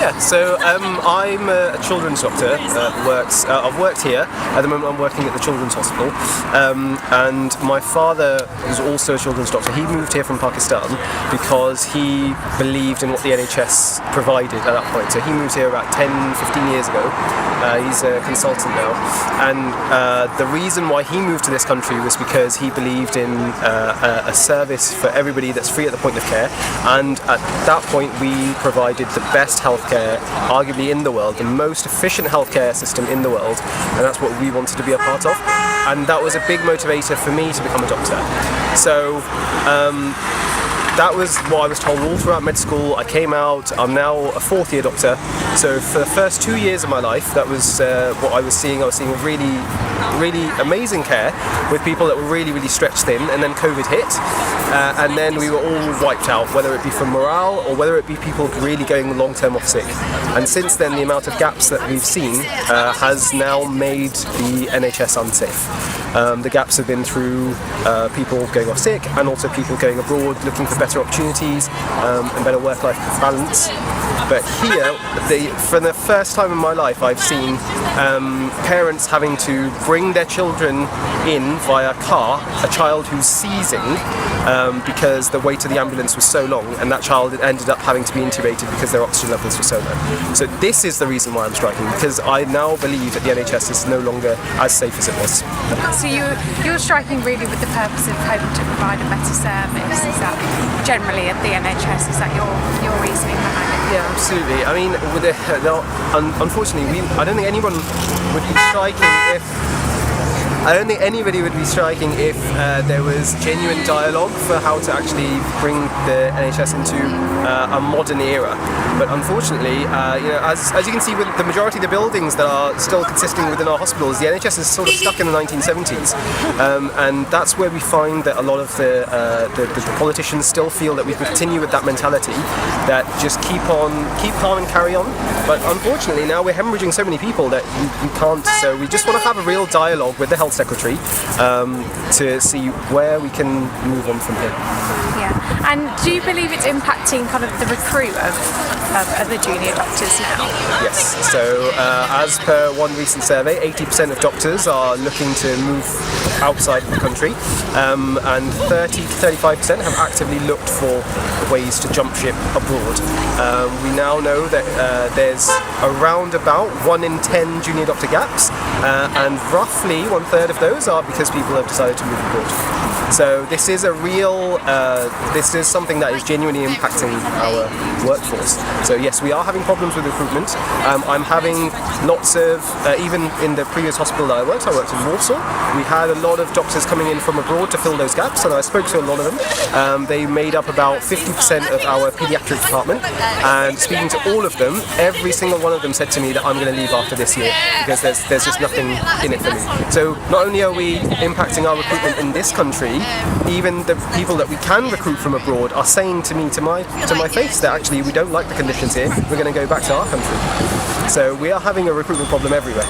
Yeah, so I'm a children's doctor. I've worked here. At the moment I'm working at the Children's Hospital. And my father was also a children's doctor. He moved here from Pakistan because he believed in what the NHS provided at that point. So he moved here about 10, 15 years ago. He's a consultant now. And the reason why he moved to this country was because he believed in a service for everybody that's free at the point of care. And at that point we provided the best healthcare arguably in the world, the most efficient healthcare system in the world, and that's what we wanted to be a part of. And that was a big motivator for me to become a doctor. So that was what I was told all throughout med school. I came out, I'm now a fourth year doctor. So for the first 2 years of my life, that was what I was seeing. I was seeing really, really amazing care with people that were really, really stretched thin, and then COVID hit. And then we were all wiped out, whether it be from morale or whether it be people really going long-term off sick. And since then, the amount of gaps that we've seen has now made the NHS unsafe. The gaps have been through people going off sick and also people going abroad looking for better opportunities and better work-life balance. But here, for the first time in my life, I've seen parents having to bring their children in via car, a child who's seizing because the wait of the ambulance was so long, and that child ended up having to be intubated because their oxygen levels were so low. So this is the reason why I'm striking, because I now believe that the NHS is no longer as safe as it was. So you're striking really with the purpose of hoping to provide a better service. Is that generally at the NHS? Is that your reasoning behind it? Yeah, absolutely. I mean, unfortunately, I don't think anyone would be striking if. I don't think anybody would be striking if there was genuine dialogue for how to actually bring the NHS into a modern era. But unfortunately, as you can see with the majority of the buildings that are still consisting within our hospitals, the NHS is sort of stuck in the 1970s. And that's where we find that a lot of the politicians still feel that we can continue with that mentality, that just keep calm and carry on. But unfortunately, now we're hemorrhaging so many people that we can't. So we just want to have a real dialogue with the health secretary to see where we can move on from here. Yeah, and do you believe it's impacting kind of the recruit of the junior doctors now? Yes, so as per one recent survey, 80% of doctors are looking to move outside of the country, and 30 to 35% have actively looked for ways to jump ship abroad. We now know that there's around about 1 in 10 junior doctor gaps, and roughly 1/3 of those are because people have decided to move abroad. So this is this is something that is genuinely impacting our workforce. So yes, we are having problems with recruitment. I'm having lots of, even in the previous hospital that I worked in Warsaw, we had a lot of doctors coming in from abroad to fill those gaps, and I spoke to a lot of them. They made up about 50% of our paediatric department, and speaking to all of them, every single one of them said to me that I'm going to leave after this year because there's just nothing in it for me. So not only are we impacting our recruitment in this country, even the people that we can recruit from abroad are saying to me, to my face, that actually we don't like the conditions here, we're going to go back to our country. So we are having a recruitment problem everywhere.